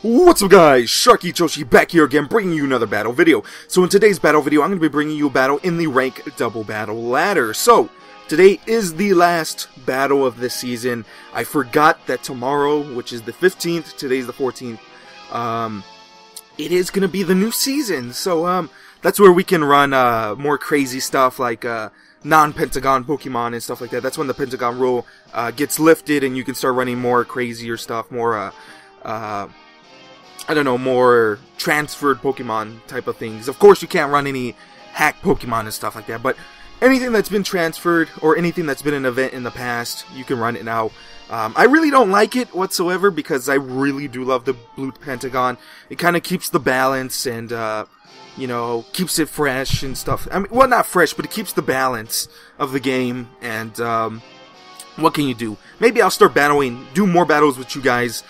What's up guys, sharkeatyoshi back here again bringing you another battle video. So in today's battle video I'm going to be bringing you a battle in the rank double battle ladder. So today is the last battle of this season. I forgot that tomorrow, which is the 15th, today's the 14th, it is going to be the new season. So that's where we can run more crazy stuff like non-Pentagon Pokemon and stuff like that. That's when the Pentagon rule gets lifted and you can start running more crazier stuff, more I don't know, more transferred Pokemon type of things. Of course, you can't run any hack Pokemon and stuff like that, but anything that's been transferred or anything that's been an event in the past, you can run it now. I really don't like it whatsoever because I really do love the Blue Pentagon. It kind of keeps the balance and, you know, keeps it fresh and stuff. I mean, well, not fresh, but it keeps the balance of the game and, what can you do? Maybe I'll start battling, do more battles with you guys,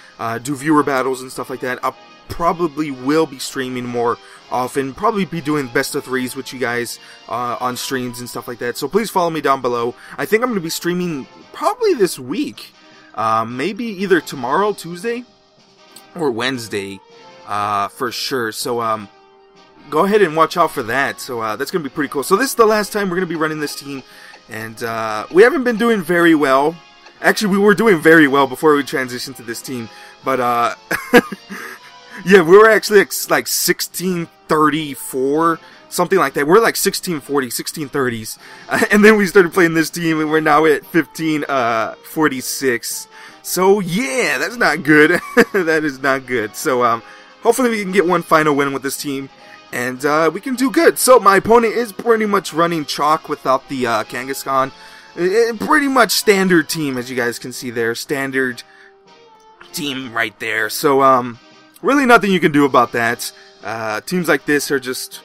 do viewer battles and stuff like that. I probably will be streaming more often, probably be doing best of threes with you guys on streams and stuff like that. So please follow me down below. I think I'm going to be streaming probably this week, maybe either tomorrow, Tuesday, or Wednesday, for sure. So go ahead and watch out for that. So that's going to be pretty cool. So this is the last time we're going to be running this team. And we haven't been doing very well. Actually, we were doing very well before we transitioned to this team. But, yeah, we were actually like 1634, something like that. We're like 1640, 1630s. And then we started playing this team, and we're now at 1546. So, yeah, that's not good. That is not good. So, hopefully we can get one final win with this team. And we can do good. So my opponent is pretty much running chalk without the Kangaskhan. Pretty much standard team, as you guys can see there. Standard team right there. So really nothing you can do about that. Teams like this are just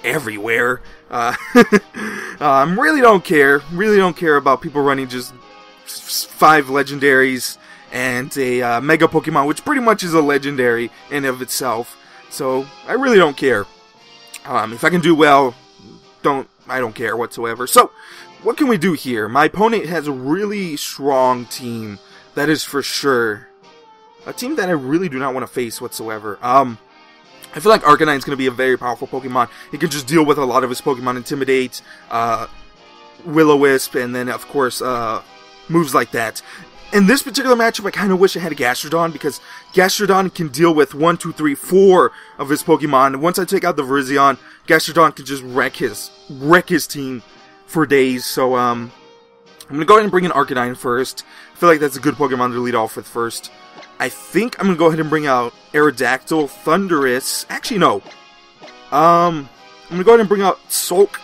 everywhere. Really don't care. Really don't care about people running just 5 legendaries and a Mega Pokemon, which pretty much is a legendary in of itself. So I really don't care. If I can do well, I don't care whatsoever. So, what can we do here? My opponent has a really strong team, that is for sure. A team that I really do not want to face whatsoever. I feel like Arcanine is going to be a very powerful Pokemon. He can just deal with a lot of his Pokemon, Intimidate, Will-O-Wisp, and then, of course, moves like that. In this particular matchup, I kind of wish I had a Gastrodon, because Gastrodon can deal with 1, 2, 3, 4 of his Pokemon. And once I take out the Virizion, Gastrodon can just wreck his team for days. So, I'm going to go ahead and bring in Arcanine first. I feel like that's a good Pokemon to lead off with first. I think I'm going to go ahead and bring out Aerodactyl, Thundurus. Actually, no. I'm going to go ahead and bring out Sulk,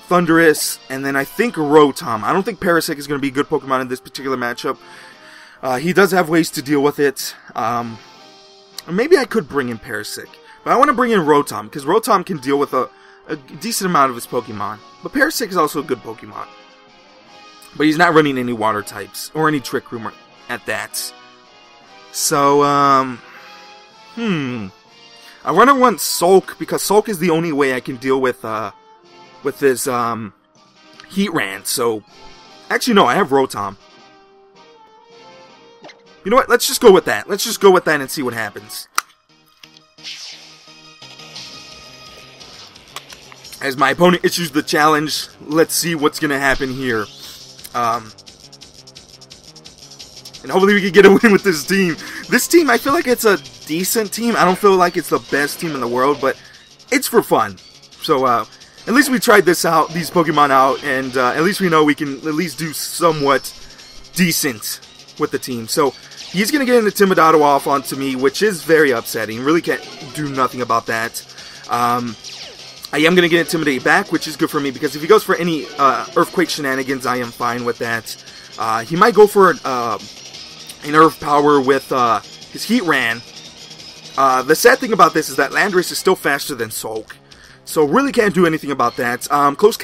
Thundurus, and then I think Rotom. I don't think Parasect is going to be a good Pokemon in this particular matchup. He does have ways to deal with it. Maybe I could bring in Parasect, but I want to bring in Rotom, because Rotom can deal with a decent amount of his Pokemon. But Parasect is also a good Pokemon. But he's not running any water types, or any Trick Room at that. So, I want Sulk, because Sulk is the only way I can deal with this, Heatran, so, actually no, I have Rotom. You know what, let's just go with that. Let's just go with that and see what happens. As my opponent issues the challenge, let's see what's gonna happen here. And hopefully we can get a win with this team. This team, I feel like it's a decent team. I don't feel like it's the best team in the world, but it's for fun. So, at least we tried this out, these Pokemon out, and at least we know we can at least do somewhat decent with the team. So, he's going to get an Intimidato off onto me, which is very upsetting. Really can't do nothing about that. I am going to get Intimidate back, which is good for me, because if he goes for any Earthquake shenanigans, I am fine with that. He might go for an Earth Power with his Heatran. The sad thing about this is that Landorus is still faster than Sulk. So really can't do anything about that. Close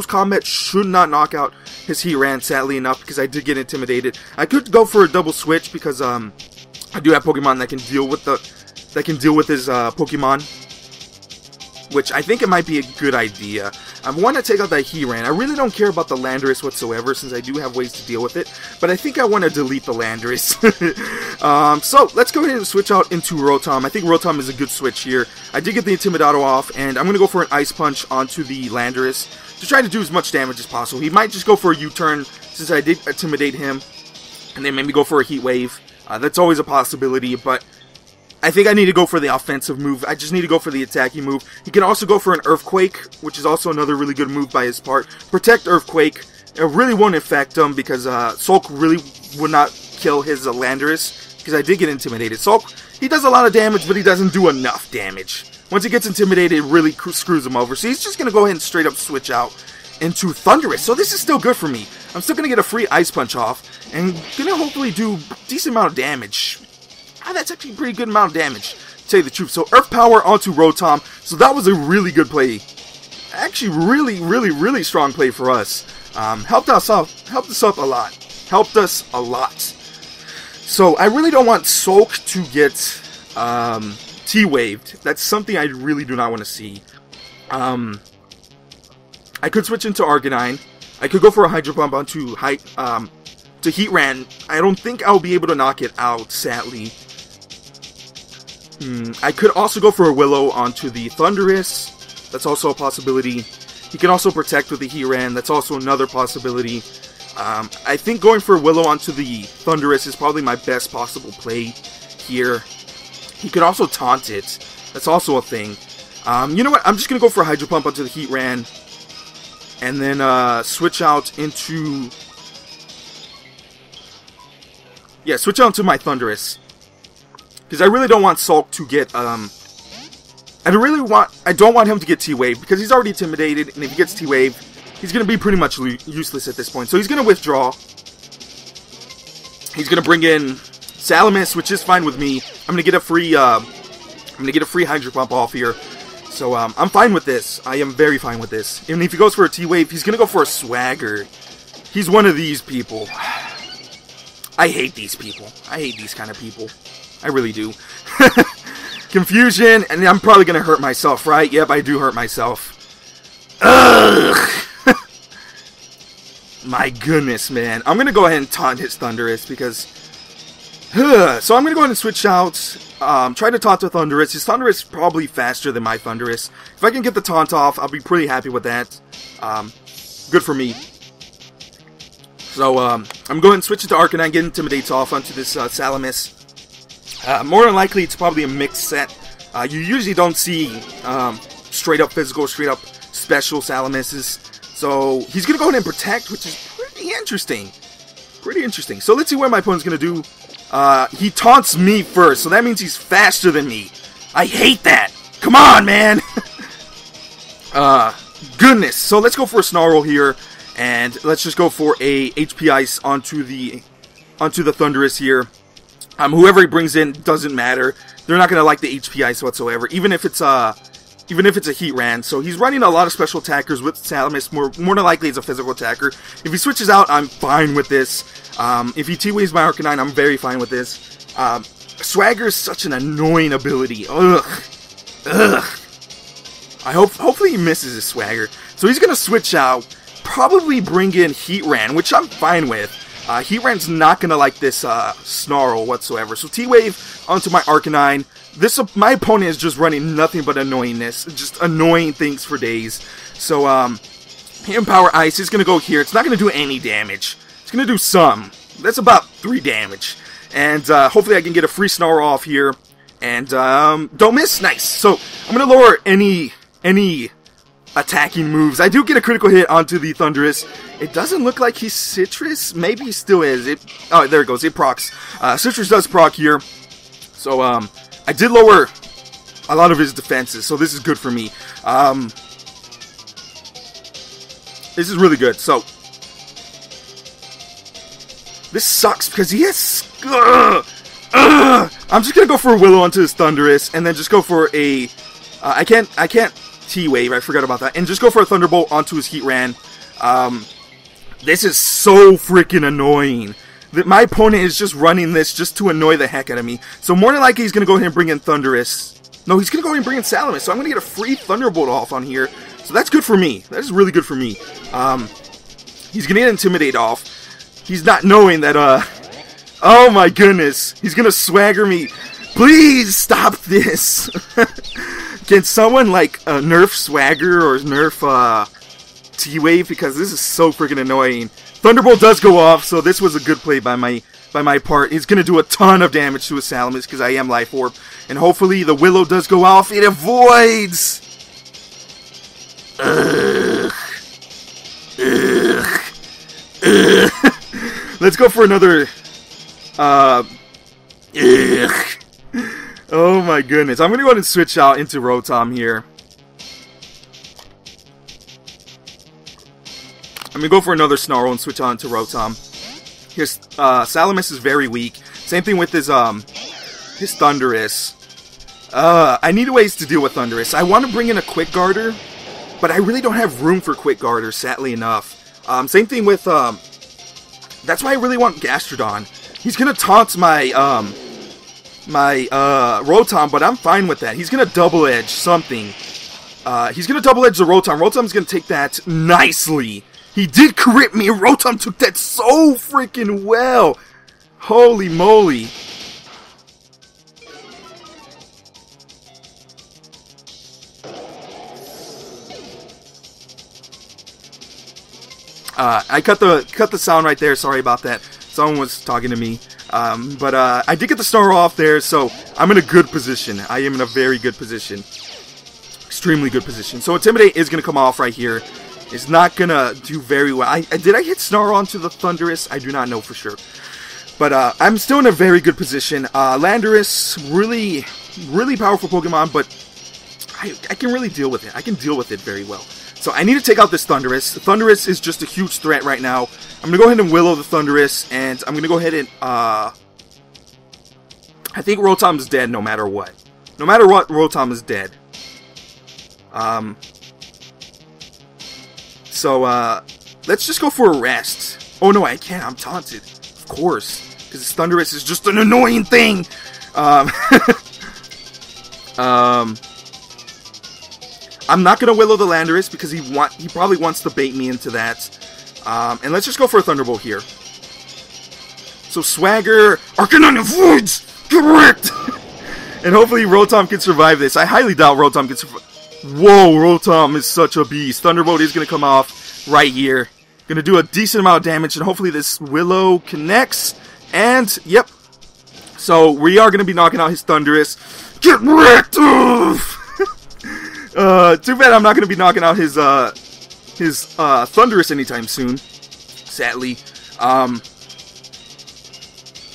combat should not knock out his Heatran, sadly enough, because I did get intimidated. I could go for a double switch because I do have Pokemon that can deal with his Pokemon, which I think it might be a good idea. I want to take out that Heatran. I really don't care about the Landorus whatsoever, since I do have ways to deal with it, but I think I want to delete the Landorus. So, let's go ahead and switch out into Rotom. I think Rotom is a good switch here. I did get the Intimidato off, and I'm going to go for an Ice Punch onto the Landorus to try to do as much damage as possible. He might just go for a U-turn, since I did Intimidate him, and then maybe go for a Heat Wave. That's always a possibility, but I think I need to go for the offensive move. I just need to go for the attacking move. He can also go for an Earthquake, which is also another really good move by his part. Protect Earthquake. It really won't affect him because Sulk really would not kill his Landorus, because I did get Intimidated. Sulk, he does a lot of damage, but he doesn't do enough damage. Once he gets Intimidated, it really screws him over. So he's just going to go ahead and straight up switch out into Thundurus. So this is still good for me. I'm still going to get a free Ice Punch off, and going to hopefully do a decent amount of damage. That's actually a pretty good amount of damage, to tell you the truth. So Earth Power onto Rotom. So that was a really good play. Actually, really strong play for us. Helped us up a lot. Helped us a lot. So I really don't want Sulk to get T-Waved. That's something I really do not want to see. I could switch into Arcanine. I could go for a Hydro Pump onto to Heatran. I don't think I'll be able to knock it out, sadly. I could also go for a Willow onto the Thundurus. That's also a possibility. He can also protect with the Heatran. That's also another possibility. I think going for a Willow onto the Thundurus is probably my best possible play here. He could also taunt it. That's also a thing. You know what? I'm just going to go for a Hydro Pump onto the Heatran. And then switch out into... Yeah, switch out to my Thundurus. Because I really don't want Sulk to get, I don't want him to get T-Wave, because he's already Intimidated, and if he gets T-Wave, he's going to be pretty much useless at this point. So he's going to withdraw. He's going to bring in Salamis, which is fine with me. I'm going to get a free, Hydro Pump off here. So, I'm fine with this. I am very fine with this. And if he goes for a T-Wave, he's going to go for a Swagger. He's one of these people. I hate these people. I hate these kind of people. I really do. Confusion, and I'm probably going to hurt myself, right? Yep, I do hurt myself. Ugh! My goodness, man. I'm going to go ahead and taunt his Thundurus, because... So I'm going to go ahead and switch out. Try to taunt the Thundurus. His Thundurus is probably faster than my Thundurus. If I can get the taunt off, I'll be pretty happy with that. Good for me. So, I'm going to switch it to Arcanine, get Intimidates off onto this Salamis. More than likely, it's probably a mixed set. You usually don't see straight up physical, straight up special Salamises. So, he's going to go ahead and Protect, which is pretty interesting. Pretty interesting. So, let's see what my opponent's going to do. He taunts me first, so that means he's faster than me. I hate that. Come on, man. Goodness. So, let's go for a Snarl here. And let's just go for a HP Ice onto the Thundurus here. Whoever he brings in doesn't matter. They're not gonna like the HP Ice whatsoever, even if it's a Heatran. So he's running a lot of special attackers with Salamis. More than likely, it's a physical attacker. If he switches out, I'm fine with this. If he T-Waves my Arcanine, I'm very fine with this. Swagger is such an annoying ability. Ugh. Hopefully he misses his Swagger. So he's gonna switch out. Probably bring in Heatran, which I'm fine with. Heatran's not gonna like this Snarl whatsoever. So T-Wave onto my Arcanine. My opponent is just running nothing but annoyingness, just annoying things for days. So Empower Ice is gonna go here. It's not gonna do any damage. It's gonna do some. That's about 3 damage. And hopefully I can get a free Snarl off here. And don't miss. Nice. So I'm gonna lower any attacking moves. I do get a critical hit onto the Thundurus. It doesn't look like he's Citrus. Maybe he still is. Oh, there it goes. It procs. Citrus does proc here. So, I did lower a lot of his defenses, so this is good for me. This is really good. So, this sucks because he has... I'm just going to go for a Willow onto his Thundurus, and then just go for a... I can't T-Wave, I forgot about that. And just go for a Thunderbolt onto his Heatran. This is so freaking annoying. My opponent is just running this just to annoy the heck out of me. So more than likely he's going to go ahead and bring in Thundurus. No, he's going to go ahead and bring in Salamis. So I'm going to get a free Thunderbolt off on here. So that's good for me. That is really good for me. He's gonna get Intimidate off. He's not knowing that, oh my goodness. He's gonna swagger me. Please stop this. Can someone, like, nerf Swagger or nerf, T-Wave? Because this is so freaking annoying. Thunderbolt does go off, so this was a good play by my part. He's gonna do a ton of damage to a Salamence because I am Life Orb. And hopefully the Willow does go off. It avoids! Ugh. Ugh. Ugh. Let's go for another... Ugh. Oh my goodness. I'm gonna go ahead and switch out into Rotom here. I'm gonna go for another Snarl and switch on to Rotom. His Salamence is very weak. Same thing with his Thundurus. I need ways to deal with Thundurus. I want to bring in a Quick Guarder, but I really don't have room for Quick Guarder, sadly enough. Same thing with that's why I really want Gastrodon. He's gonna taunt my Rotom, but I'm fine with that. He's gonna double edge something. He's gonna double edge the Rotom. Rotom's gonna take that nicely. He did crit me. Rotom took that so freaking well. Holy moly. I cut the sound right there. Sorry about that. Someone was talking to me. But I did get the Snarl off there, so I'm in a good position. I am in a very good position. Extremely good position. So Intimidate is going to come off right here. It's not going to do very well. Did I hit Snarl onto the Thundurus? I do not know for sure. But I'm still in a very good position. Landorus, really, really powerful Pokemon, but I can really deal with it. I can deal with it very well. So I need to take out this Thundurus. The Thundurus is just a huge threat right now. I'm going to go ahead and Willow the Thundurus, and I'm going to go ahead and, I think Rotom's dead no matter what. No matter what, Rotom is dead. So, let's just go for a rest. Oh no, I can't, I'm taunted. Of course. Because this Thundurus is just an annoying thing. I'm not going to Willow the Landorus because he probably wants to bait me into that. And let's just go for a Thunderbolt here. So Swagger, Arcanine avoids! Get wrecked! And hopefully Rotom can survive this. I highly doubt Rotom can survive. Whoa, Rotom is such a beast. Thunderbolt is going to come off right here. Going to do a decent amount of damage, and hopefully this Willow connects. And, yep. So we are going to be knocking out his Thundurus. Get wrecked! Too bad I'm not going to be knocking out his Thundurus anytime soon. Sadly. I'm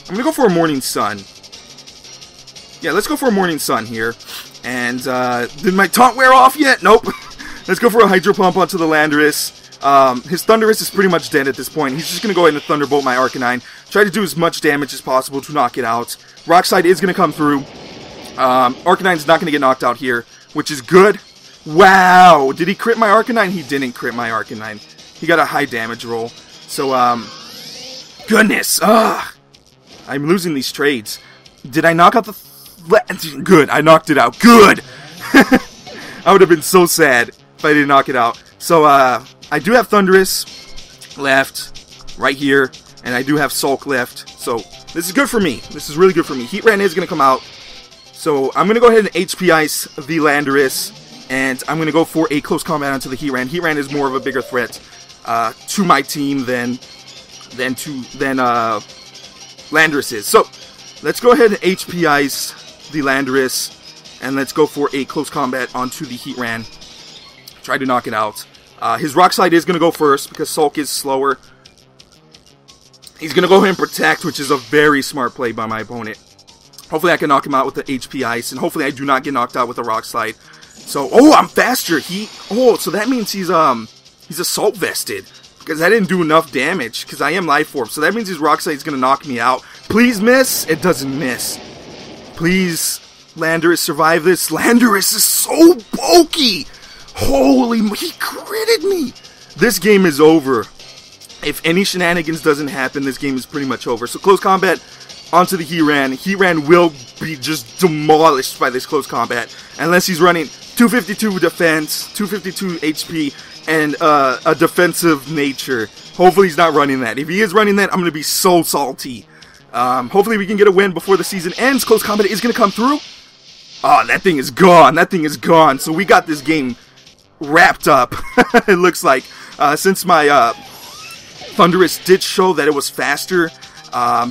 going to go for a Morning Sun. Yeah, let's go for a Morning Sun here. And, did my taunt wear off yet? Nope. Let's go for a Hydro Pump onto the Landorus. His Thundurus is pretty much dead at this point. He's just going to go ahead and Thunderbolt my Arcanine. Try to do as much damage as possible to knock it out. Rock Slide is going to come through. Arcanine's not going to get knocked out here, which is good. Wow! Did he crit my Arcanine? He didn't crit my Arcanine. He got a high damage roll. So, goodness! Ugh! I'm losing these trades. Did I knock out the... Good, I knocked it out. Good! I would have been so sad if I didn't knock it out. So, I do have Thundurus left, right here, and I do have Sulk left. So, this is good for me. This is really good for me. Heatran is going to come out. So, I'm going to go ahead and HP Ice the Landorus. And I'm going to go for a close combat onto the Heatran. Heatran is more of a bigger threat to my team than Landorus is. So, let's go ahead and HP Ice the Landorus. And let's go for a close combat onto the Heatran. Try to knock it out. His Rock Slide is going to go first because Sulk is slower. He's going to go ahead and Protect, which is a very smart play by my opponent. Hopefully I can knock him out with the HP Ice. And hopefully I do not get knocked out with a Rock Slide. So, oh, I'm faster. So that means he's Assault Vested. Because I didn't do enough damage. Because I am Life Orb. So that means his Rock Slide is going to knock me out. Please miss. It doesn't miss. Please, Landorus, survive this. Landorus is so bulky. Holy, he critted me. This game is over. If any shenanigans doesn't happen, this game is pretty much over. So close combat onto the Heatran. Heatran will be just demolished by this close combat. Unless he's running 252 defense, 252 HP, and a defensive nature. Hopefully he's not running that. If he is running that, I'm going to be so salty. Hopefully we can get a win before the season ends. Close combat is going to come through. Oh, that thing is gone. That thing is gone. So we got this game wrapped up. It looks like. Since my Thundurus did show that it was faster.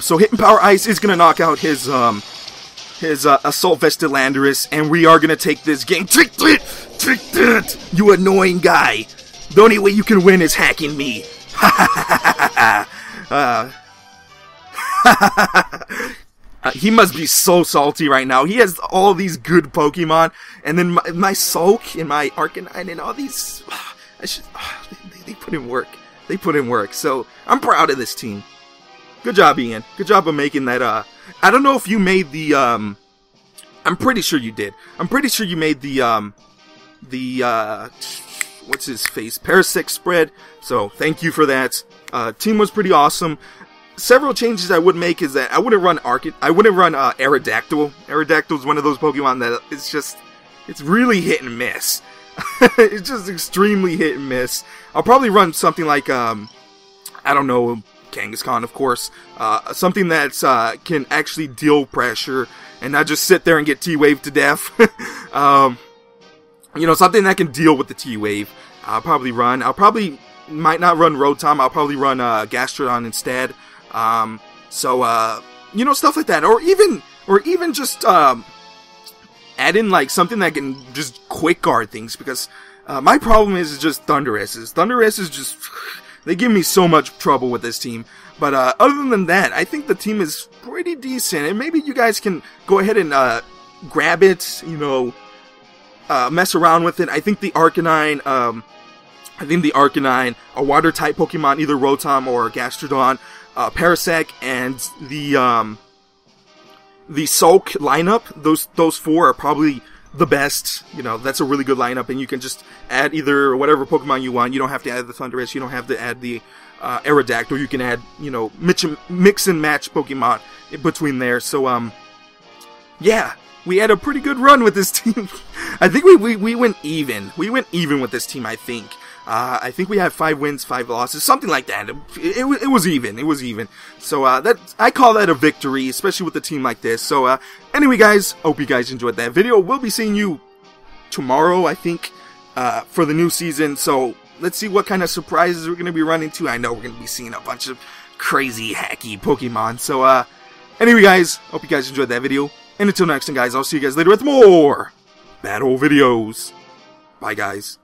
So Hidden Power Ice is going to knock out his Assault Vested Landorus. And we are going to take this game. Take that, you annoying guy. The only way you can win is hacking me. He must be so salty right now. He has all these good Pokemon, and then my Sulk and my Arcanine and all these. They put in work. They put in work. So I'm proud of this team. Good job, Ian. Good job of making that. I don't know if you made the. I'm pretty sure you did. I'm pretty sure you made the what's his face? Parasect spread. So thank you for that. Team was pretty awesome. Several changes I would make is that I wouldn't run Aerodactyl. Aerodactyl is one of those Pokemon that it's really hit and miss. It's just extremely hit and miss. I'll probably run something like I don't know, Kangaskhan, of course. Something that can actually deal pressure and not just sit there and get T-Wave to death. You know, something that can deal with the T-Wave. I'll probably might not run Rotom. I'll probably run Gastrodon instead. You know, stuff like that, or even just add in like something that can just quick guard things, because my problem is just Thundurus is just they give me so much trouble with this team. But other than that, I think the team is pretty decent, and maybe you guys can go ahead and grab it, you know, mess around with it. I think the Arcanine, a water type Pokemon, either Rotom or Gastrodon, Parasect, and the Sulk lineup, those four are probably the best. You know, that's a really good lineup, and you can just add either whatever Pokemon you want. You don't have to add the Thundurus, you don't have to add the Aerodactyl, you can add, you know, mix and match Pokemon in between there. So, yeah, we had a pretty good run with this team. I think we went even. We went even with this team, I think. I think we had 5 wins, 5 losses, something like that. It was even. It was even. So I call that a victory, especially with a team like this. So anyway, guys, hope you guys enjoyed that video. We'll be seeing you tomorrow, I think, for the new season. So let's see what kind of surprises we're going to be running to. I know we're going to be seeing a bunch of crazy, hacky Pokemon. So anyway, guys, hope you guys enjoyed that video. And until next time, guys, I'll see you guys later with more battle videos. Bye, guys.